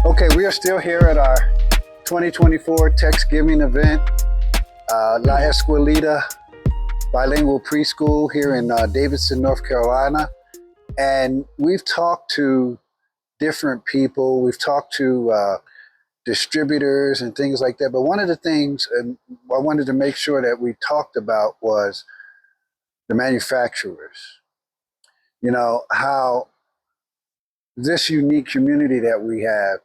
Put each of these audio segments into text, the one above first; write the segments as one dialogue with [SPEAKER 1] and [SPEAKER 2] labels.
[SPEAKER 1] Okay, we are still here at our 2024 Teksgiving event, La Escuelita Bilingual Preschool here in Davidson, North Carolina. And we've talked to different people. We've talked to distributors and things like that. But one of the things I wanted to make sure that we talked about was the manufacturers. You know, how this unique community that we have,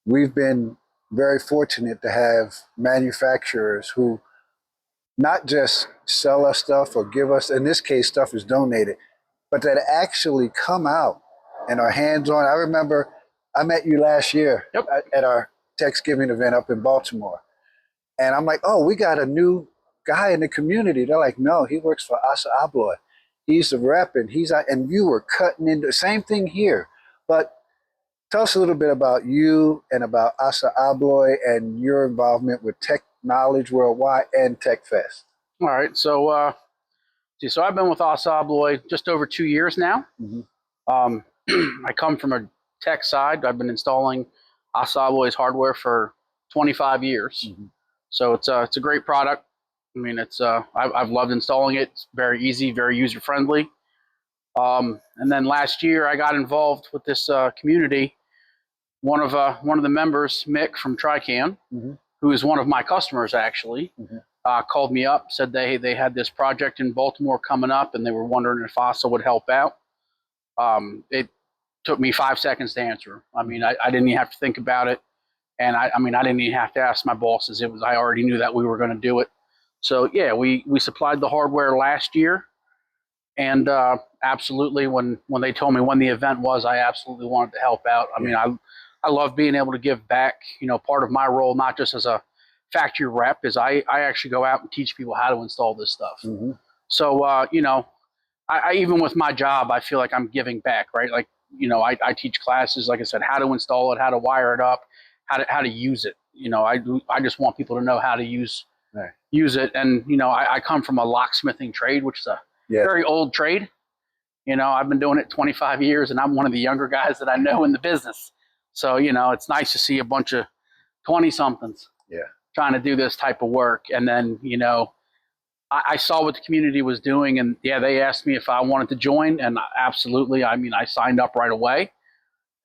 [SPEAKER 1] we've been very fortunate to have manufacturers who not just sell us stuff or give us, in this case, stuff is donated, but that actually come out and are hands-on. I remember I met you last year at our Teksgiving event up in Baltimore. And I'm like, oh, we got a new guy in the community. They're like, no, he works for Assa Abloy. He's the rep, and and you were cutting into the same thing here. But tell us a little bit about you and about Assa Abloy and your involvement with Tech Knowledge Worldwide and Tech Fest.
[SPEAKER 2] All right, so I've been with Assa Abloy just over 2 years now. I come from a tech side. I've been installing Assa Abloy's hardware for 25 years. So it's a great product. I mean, I've loved installing it. It's very easy, very user friendly. And then last year I got involved with this community. One of the members, Mick from Trican, who is one of my customers actually, called me up, said they had this project in Baltimore coming up, and they were wondering if Assa would help out. It took me 5 seconds to answer. I mean, I didn't even have to think about it, and I didn't even have to ask my bosses. I already knew that we were going to do it. So yeah, we supplied the hardware last year, and absolutely, when they told me when the event was, I absolutely wanted to help out. I mean, I love being able to give back. You know, part of my role, not just as a factory rep, is I actually go out and teach people how to install this stuff. So, you know, I even with my job, I feel like I'm giving back, right? Like, you know, I teach classes, like I said, how to install it, how to wire it up, how to use it. You know, I just want people to know how to use it. And, you know, I come from a locksmithing trade, which is a very old trade. You know, I've been doing it 25 years, and I'm one of the younger guys that I know in the business. So, you know, it's nice to see a bunch of 20-somethings trying to do this type of work. And then, you know, I saw what the community was doing, and they asked me if I wanted to join, and absolutely. I mean, I signed up right away.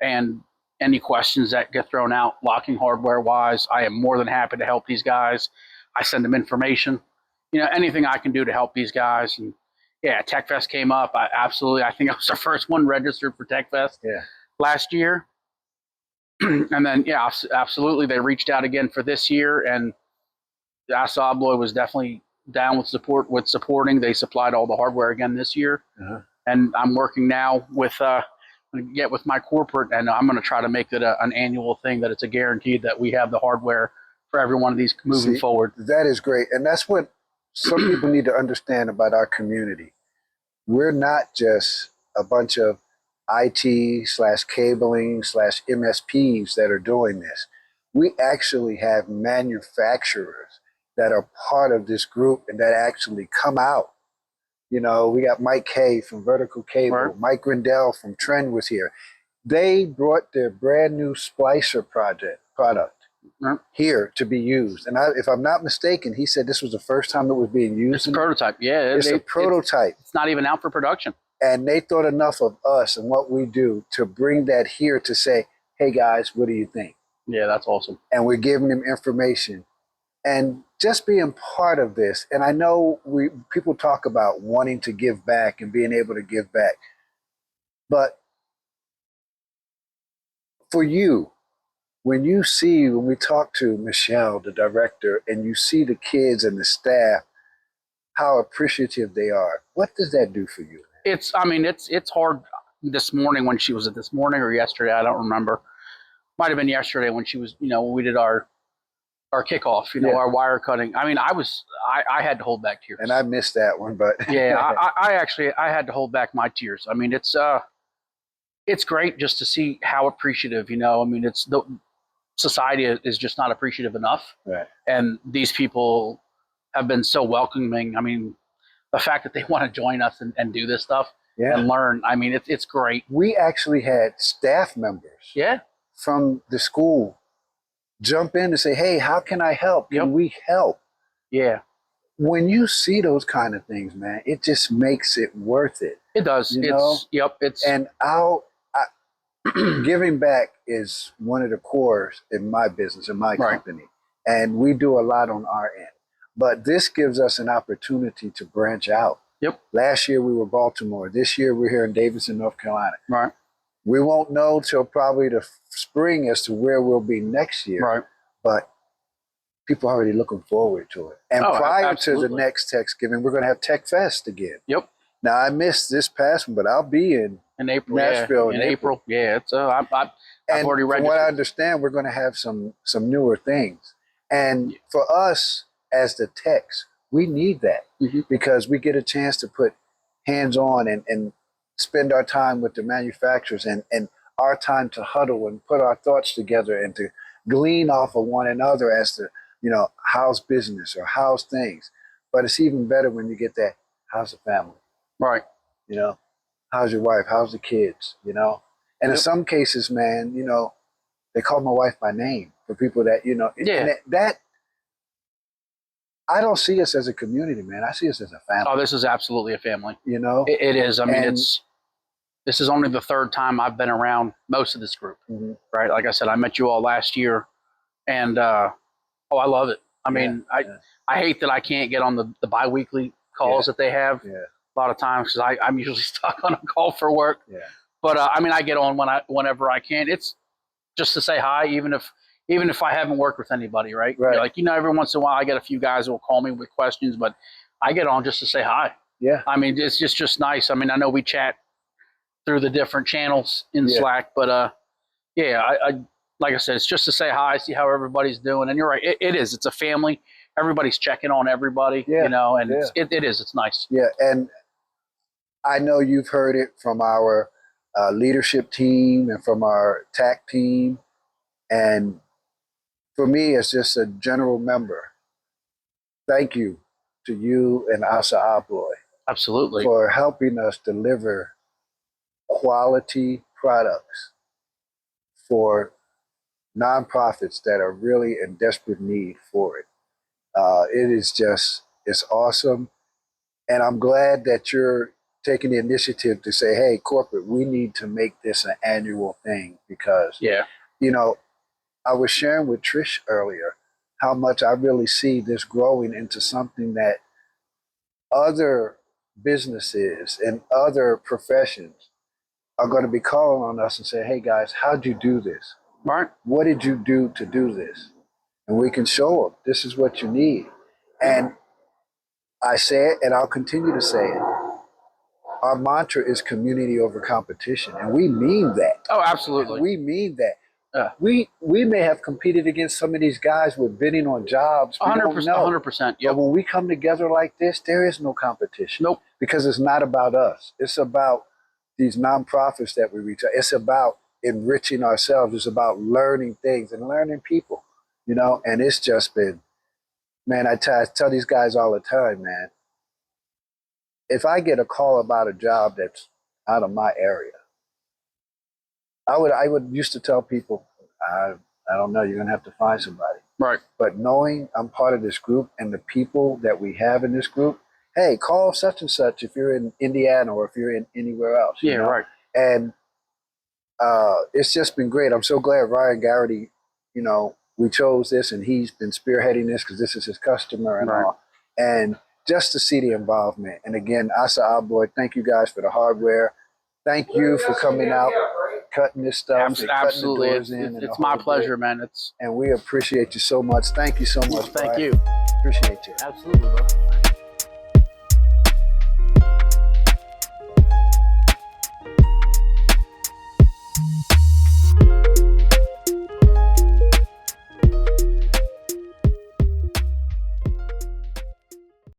[SPEAKER 2] And any questions that get thrown out, locking hardware wise, I am more than happy to help these guys. I send them information, you know, anything I can do to help these guys. And yeah, Tech Fest came up. I think I was the first one registered for Tech Fest last year. And then, yeah, absolutely, they reached out again for this year, and Assa Abloy was definitely down with supporting. They supplied all the hardware again this year, and I'm working now with my corporate, and I'm going to try to make it an annual thing, that it's a guaranteed that we have the hardware for every one of these moving forward.
[SPEAKER 1] That is great, and that's what some people need to understand about our community. We're not just a bunch of IT/cabling/MSPs that are doing this. We actually have manufacturers that are part of this group and that actually come out. You know, we got Mike Kay from Vertical Cable, Mike Grindell from Trend was here. They brought their brand new splicer product here to be used. And if I'm not mistaken, he said this was the first time it was being used.
[SPEAKER 2] It's a prototype,
[SPEAKER 1] It's a prototype.
[SPEAKER 2] It's not even out for production.
[SPEAKER 1] And they thought enough of us and what we do to bring that here to say, hey guys, what do you think?
[SPEAKER 2] Yeah, that's awesome.
[SPEAKER 1] And we're giving them information. And just being part of this, and I know people talk about wanting to give back and being able to give back. But for you, when we talk to Michelle, the director, and you see the kids and the staff, how appreciative they are, what does that do for you?
[SPEAKER 2] It's hard. This morning when she was this morning or yesterday, I don't remember. Might have been yesterday when she was, you know, when we did our kickoff, you know, our wire cutting. I mean, I had to hold back tears.
[SPEAKER 1] And I missed that one, but
[SPEAKER 2] yeah, I had to hold back my tears. I mean, it's great just to see how appreciative, you know. I mean, society is just not appreciative enough. And these people have been so welcoming. I mean, the fact that they want to join us and do this stuff and learn, I mean, it's great.
[SPEAKER 1] We actually had staff members from the school jump in and say, hey, how can I help? Can we help?
[SPEAKER 2] Yeah.
[SPEAKER 1] When you see those kind of things, man, it just makes it worth it.
[SPEAKER 2] It does.
[SPEAKER 1] You know?
[SPEAKER 2] And
[SPEAKER 1] giving back is one of the cores in my business, in my company. And we do a lot on our end. But this gives us an opportunity to branch out.
[SPEAKER 2] Yep.
[SPEAKER 1] Last year we were Baltimore. This year we're here in Davidson, North Carolina.
[SPEAKER 2] Right.
[SPEAKER 1] We won't know till probably the spring as to where we'll be next year.
[SPEAKER 2] Right.
[SPEAKER 1] But people are already looking forward to it. And prior to the next Teksgiving, we're going to have Tech Fest again.
[SPEAKER 2] Yep.
[SPEAKER 1] Now, I missed this past one, but I'll be in
[SPEAKER 2] April,
[SPEAKER 1] Nashville
[SPEAKER 2] in April. Yeah, it's I've already registered.
[SPEAKER 1] From what I understand, we're going to have some newer things. And for us as the techs, we need that because we get a chance to put hands on and spend our time with the manufacturers and our time to huddle and put our thoughts together and to glean off of one another as to, you know, how's business or how's things. But it's even better when you get that, how's the family?
[SPEAKER 2] Right.
[SPEAKER 1] You know, how's your wife? How's the kids? You know? And in some cases, man, you know, they call my wife by name for people that, you know, and that I don't see us as a community, man. I see us as a family.
[SPEAKER 2] Oh, this is absolutely a family.
[SPEAKER 1] You know?
[SPEAKER 2] It is. I mean, this is only the third time I've been around most of this group, right? Like I said, I met you all last year, and I love it. I mean, I hate that I can't get on the bi-weekly calls that they have a lot of times because I'm usually stuck on a call for work. Yeah. But I mean, I get on whenever I can. It's just to say hi, even if I haven't worked with anybody, right? Like, you know, every once in a while I get a few guys who will call me with questions, but I get on just to say hi. Yeah. I mean, it's just nice. I mean, I know we chat through the different channels in Slack, but yeah, I like I said, it's just to say hi, see how everybody's doing. And you're right, it is. It's a family. Everybody's checking on everybody, you know, and it's nice. Yeah, and I know you've heard it from our leadership team and from our TAC team. And for me, as just a general member, thank you to you and Assa Abloy. Absolutely. For helping us deliver quality products for nonprofits that are really in desperate need for it. It is just, it's awesome. And I'm glad that you're taking the initiative to say, hey, corporate, we need to make this an annual thing because, you know, I was sharing with Trish earlier how much I really see this growing into something that other businesses and other professions are going to be calling on us and say, hey guys, how'd you do this? Right. What did you do to do this? And we can show them, this is what you need. And I say it and I'll continue to say it. Our mantra is community over competition. And we mean that. Oh, absolutely. And we mean that. We may have competed against some of these guys with bidding on jobs. 100%. 100%. Yep. But when we come together like this, there is no competition. Nope. Because it's not about us. It's about these nonprofits that we reach out. It's about enriching ourselves. It's about learning things and learning people, you know? And it's just been, man, I tell these guys all the time, man, if I get a call about a job that's out of my area, I would used to tell people, I don't know, you're going to have to find somebody. Right. But knowing I'm part of this group and the people that we have in this group, hey, call such and such if you're in Indiana or if you're in anywhere else. Yeah, right. And it's just been great. I'm so glad Ryan Garrity, you know, we chose this and he's been spearheading this because this is his customer and all. And just to see the involvement. And again, Assa Abloy, thank you guys for the hardware. Thank you for coming out, cutting this stuff. Absolutely. It's my pleasure, man. And we appreciate you so much. Thank you so much. Thank you. Appreciate you. Absolutely, bro.